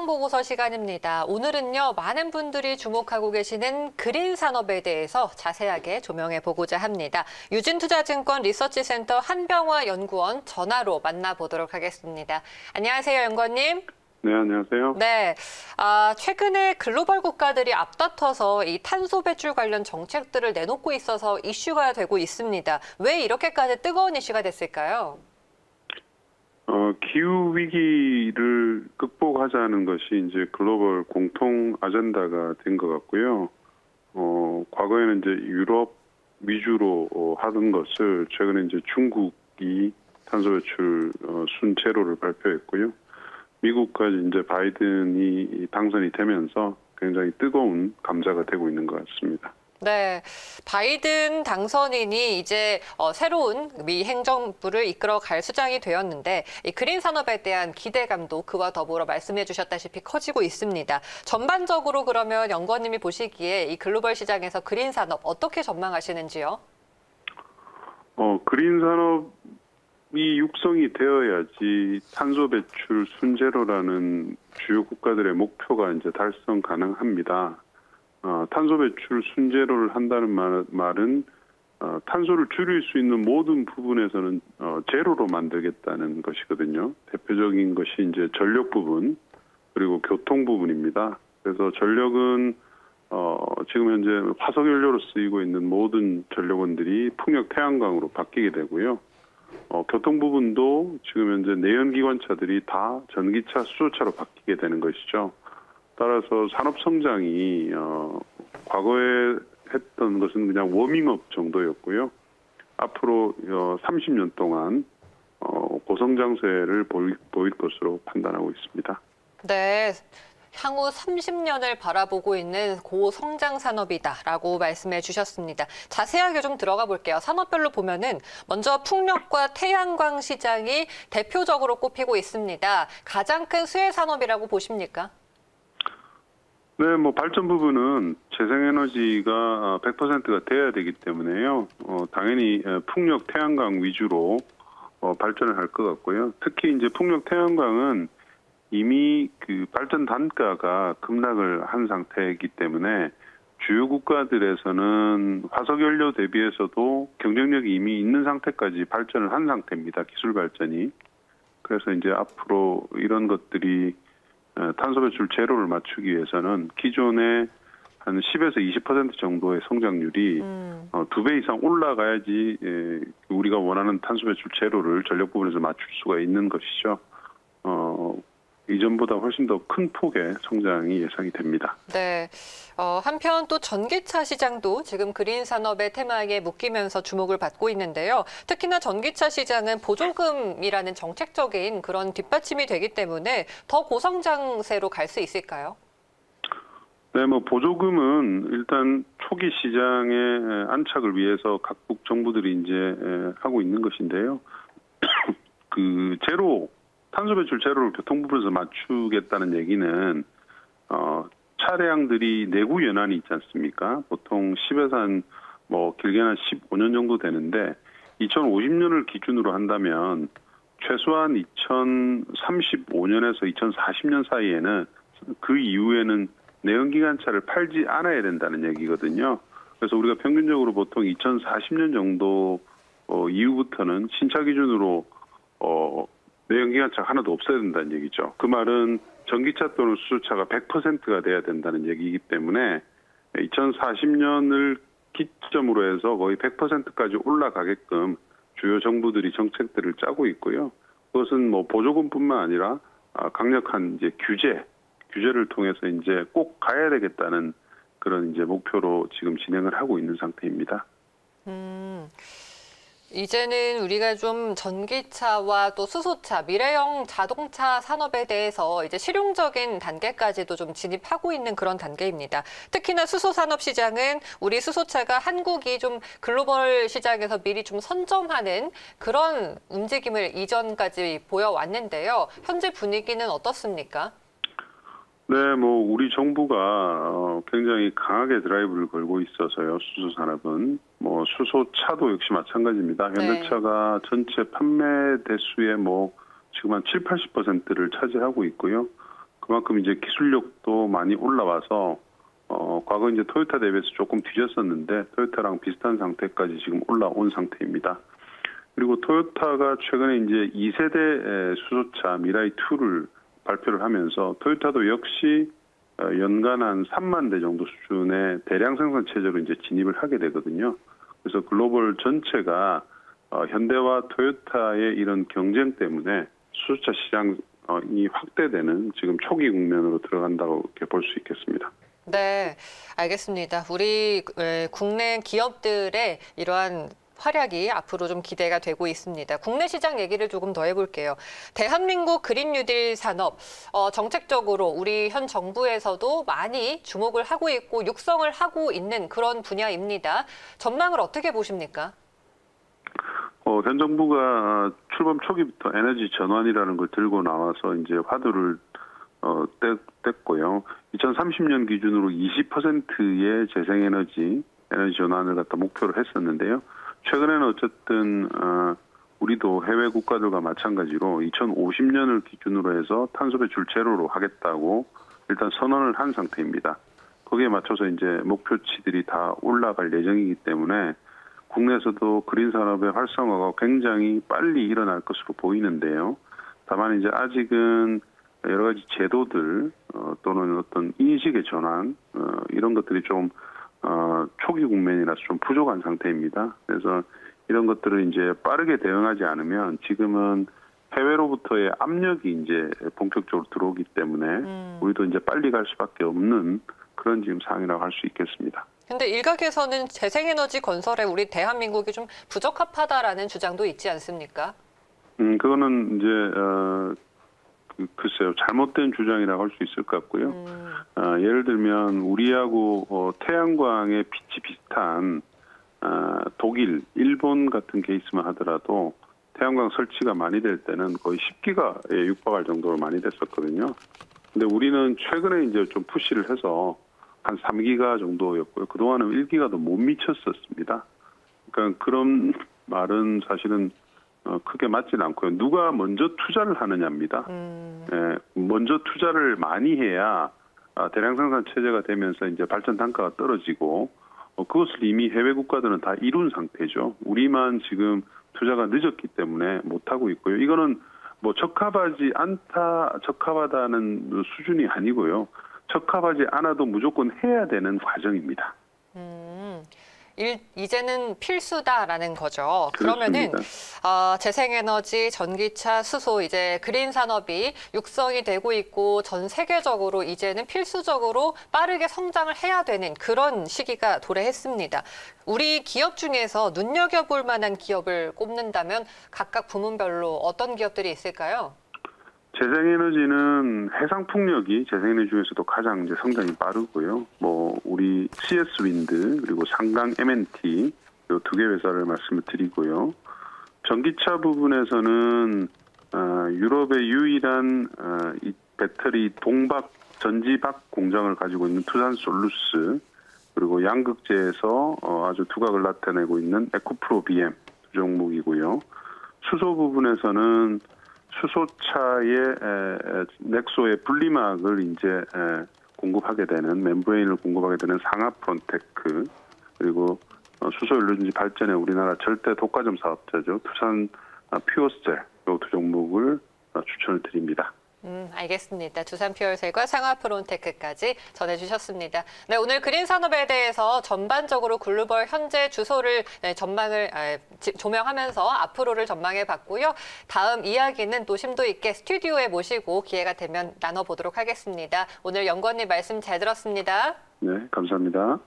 전망보고서 시간입니다. 오늘은요, 많은 분들이 주목하고 계시는 그린 산업에 대해서 자세하게 조명해 보고자 합니다. 유진투자증권 리서치센터 한병화 연구원 전화로 만나보도록 하겠습니다. 안녕하세요, 연구원님. 네, 안녕하세요. 네, 최근에 글로벌 국가들이 앞다퉈서 이 탄소 배출 관련 정책들을 내놓고 있어서 이슈가 되고 있습니다. 왜 이렇게까지 뜨거운 이슈가 됐을까요? 기후 위기를 극복하자는 것이 이제 글로벌 공통 아젠다가 된 것 같고요. 과거에는 이제 유럽 위주로 하던 것을 최근에 이제 중국이 탄소 배출 순 제로를 발표했고요. 미국까지 이제 바이든이 당선이 되면서 굉장히 뜨거운 감자가 되고 있는 것 같습니다. 네, 바이든 당선인이 이제 새로운 미 행정부를 이끌어갈 수장이 되었는데 이 그린 산업에 대한 기대감도 그와 더불어 말씀해 주셨다시피 커지고 있습니다. 전반적으로 그러면 연구원님이 보시기에 이 글로벌 시장에서 그린 산업 어떻게 전망하시는지요? 그린 산업이 육성이 되어야지 탄소 배출 순제로라는 주요 국가들의 목표가 이제 달성 가능합니다. 탄소 배출 순제로를 한다는 말은 탄소를 줄일 수 있는 모든 부분에서는 제로로 만들겠다는 것이거든요. 대표적인 것이 이제 전력 부분 그리고 교통 부분입니다. 그래서 전력은 지금 현재 화석연료로 쓰이고 있는 모든 전력원들이 풍력 태양광으로 바뀌게 되고요. 교통 부분도 지금 현재 내연기관차들이 다 전기차, 수소차로 바뀌게 되는 것이죠. 따라서 산업 성장이 과거에 했던 것은 그냥 워밍업 정도였고요. 앞으로 30년 동안 고성장세를 보일 것으로 판단하고 있습니다. 네, 향후 30년을 바라보고 있는 고성장 산업이다라고 말씀해 주셨습니다. 자세하게 좀 들어가 볼게요. 산업별로 보면은 먼저 풍력과 태양광 시장이 대표적으로 꼽히고 있습니다. 가장 큰 수혜 산업이라고 보십니까? 네, 발전 부분은 재생에너지가 100%가 돼야 되기 때문에요. 당연히 풍력, 태양광 위주로 발전을 할 것 같고요. 특히 이제 풍력, 태양광은 이미 그 발전 단가가 급락을 한 상태이기 때문에 주요 국가들에서는 화석연료 대비해서도 경쟁력이 이미 있는 상태까지 발전을 한 상태입니다. 기술 발전이. 그래서 이제 앞으로 이런 것들이 탄소 배출 제로를 맞추기 위해서는 기존의 한 10에서 20% 정도의 성장률이 2배 이상 올라가야지 우리가 원하는 탄소 배출 제로를 전력 부분에서 맞출 수가 있는 것이죠. 이전보다 훨씬 더 큰 폭의 성장이 예상이 됩니다. 네. 한편 또 전기차 시장도 지금 그린 산업의 테마에 묶이면서 주목을 받고 있는데요. 특히나 전기차 시장은 보조금이라는 정책적인 그런 뒷받침이 되기 때문에 더 고성장세로 갈 수 있을까요? 네, 보조금은 일단 초기 시장의 안착을 위해서 각국 정부들이 이제 하고 있는 것인데요. 그 탄소 배출 제로를 교통 부분에서 맞추겠다는 얘기는 차량들이 내구 연한이 있지 않습니까? 보통 10에서 한 길게는 한 15년 정도 되는데 2050년을 기준으로 한다면 최소한 2035년에서 2040년 사이에는 그 이후에는 내연기관차를 팔지 않아야 된다는 얘기거든요. 그래서 우리가 평균적으로 보통 2040년 정도 이후부터는 신차 기준으로 내연기관차가 하나도 없어야 된다는 얘기죠. 그 말은 전기차 또는 수소차가 100%가 돼야 된다는 얘기이기 때문에 2040년을 기점으로 해서 거의 100%까지 올라가게끔 주요 정부들이 정책들을 짜고 있고요. 그것은 보조금뿐만 아니라 강력한 이제 규제를 통해서 이제 꼭 가야 되겠다는 그런 이제 목표로 지금 진행을 하고 있는 상태입니다. 이제는 우리가 좀 전기차와 또 수소차, 미래형 자동차 산업에 대해서 이제 실용적인 단계까지도 좀 진입하고 있는 그런 단계입니다. 특히나 수소 산업 시장은 우리 수소차가 한국이 좀 글로벌 시장에서 미리 좀 선점하는 그런 움직임을 이전까지 보여왔는데요. 현재 분위기는 어떻습니까? 네, 우리 정부가 굉장히 강하게 드라이브를 걸고 있어서요. 수소 산업은 수소차도 역시 마찬가지입니다. 현대차가 전체 판매 대수의 지금 한 70, 80%를 차지하고 있고요. 그만큼 이제 기술력도 많이 올라와서 과거 이제 토요타 대비해서 조금 뒤졌었는데 토요타랑 비슷한 상태까지 지금 올라온 상태입니다. 그리고 토요타가 최근에 이제 2세대 수소차 미라이2를 발표를 하면서 토요타도 역시 연간 한 3만 대 정도 수준의 대량 생산 체제로 이제 진입을 하게 되거든요. 그래서 글로벌 전체가 현대와 토요타의 이런 경쟁 때문에 수소차 시장이 확대되는 지금 초기 국면으로 들어간다고 이렇게 볼 수 있겠습니다. 네, 알겠습니다. 우리 국내 기업들의 이러한 활약이 앞으로 좀 기대가 되고 있습니다. 국내 시장 얘기를 조금 더 해볼게요. 대한민국 그린 뉴딜 산업, 정책적으로 우리 현 정부에서도 많이 주목을 하고 있고 육성을 하고 있는 그런 분야입니다. 전망을 어떻게 보십니까? 현 정부가 출범 초기부터 에너지 전환이라는 걸 들고 나와서 이제 화두를 뗐고요. 2030년 기준으로 20%의 재생에너지 전환을 갖다 목표로 했었는데요. 최근에는 어쨌든 우리도 해외 국가들과 마찬가지로 2050년을 기준으로 해서 탄소 배출 제로로 하겠다고 일단 선언을 한 상태입니다. 거기에 맞춰서 이제 목표치들이 다 올라갈 예정이기 때문에 국내에서도 그린 산업의 활성화가 굉장히 빨리 일어날 것으로 보이는데요. 다만 이제 아직은 여러 가지 제도들 또는 어떤 인식의 전환 이런 것들이 좀 초기 국면이라서 좀 부족한 상태입니다. 그래서 이런 것들을 이제 빠르게 대응하지 않으면 지금은 해외로부터의 압력이 이제 본격적으로 들어오기 때문에 우리도 이제 빨리 갈 수밖에 없는 그런 지금 상황이라고 할 수 있겠습니다. 근데 일각에서는 재생에너지 건설에 우리 대한민국이 좀 부적합하다라는 주장도 있지 않습니까? 그거는 이제 글쎄요, 잘못된 주장이라고 할 수 있을 것 같고요. 예를 들면 우리하고 태양광의 빛이 비슷한 독일, 일본 같은 케이스만 하더라도 태양광 설치가 많이 될 때는 거의 10기가에 육박할 정도로 많이 됐었거든요. 근데 우리는 최근에 이제 좀 푸시를 해서 한 3기가 정도였고요. 그동안은 1기가도 못 미쳤었습니다. 그러니까 그런 말은 사실은 크게 맞지는 않고요. 누가 먼저 투자를 하느냐입니다. 먼저 투자를 많이 해야 대량 생산 체제가 되면서 이제 발전 단가가 떨어지고 그것을 이미 해외 국가들은 다 이룬 상태죠. 우리만 지금 투자가 늦었기 때문에 못 하고 있고요. 이거는 뭐 적합하다는 수준이 아니고요. 적합하지 않아도 무조건 해야 되는 과정입니다. 이제는 필수다라는 거죠. 그렇습니다. 그러면은 재생에너지, 전기차, 수소 이제 그린 산업이 육성이 되고 있고 전 세계적으로 이제는 필수적으로 빠르게 성장을 해야 되는 그런 시기가 도래했습니다. 우리 기업 중에서 눈여겨볼 만한 기업을 꼽는다면 각각 부문별로 어떤 기업들이 있을까요? 재생에너지는 해상풍력이 재생에너지 중에서도 가장 이제 성장이 빠르고요. 뭐 우리 CS 윈드 그리고 상강 M&T 이 두 개 회사를 말씀을 드리고요. 전기차 부분에서는 유럽의 유일한 이 배터리 동박 전지박 공장을 가지고 있는 투산 솔루스 그리고 양극재에서 아주 두각을 나타내고 있는 에코프로 BM 두 종목이고요. 수소 부분에서는 수소차의 넥소의 분리막을 이제 공급하게 되는 멤브레인을 공급하게 되는 상하프론테크 그리고 수소 연료전지 발전에 우리나라 절대 독과점 사업자죠. 투산 퓨어셀 이 두 종목을 추천을 드립니다. 알겠습니다. 두산 퓨어셀과 상하프론테크까지 전해주셨습니다. 네, 오늘 그린 산업에 대해서 전반적으로 글로벌 현재 주소를 조명하면서 앞으로를 전망해 봤고요. 다음 이야기는 또 심도 있게 스튜디오에 모시고 기회가 되면 나눠보도록 하겠습니다. 오늘 연구원님 말씀 잘 들었습니다. 네, 감사합니다.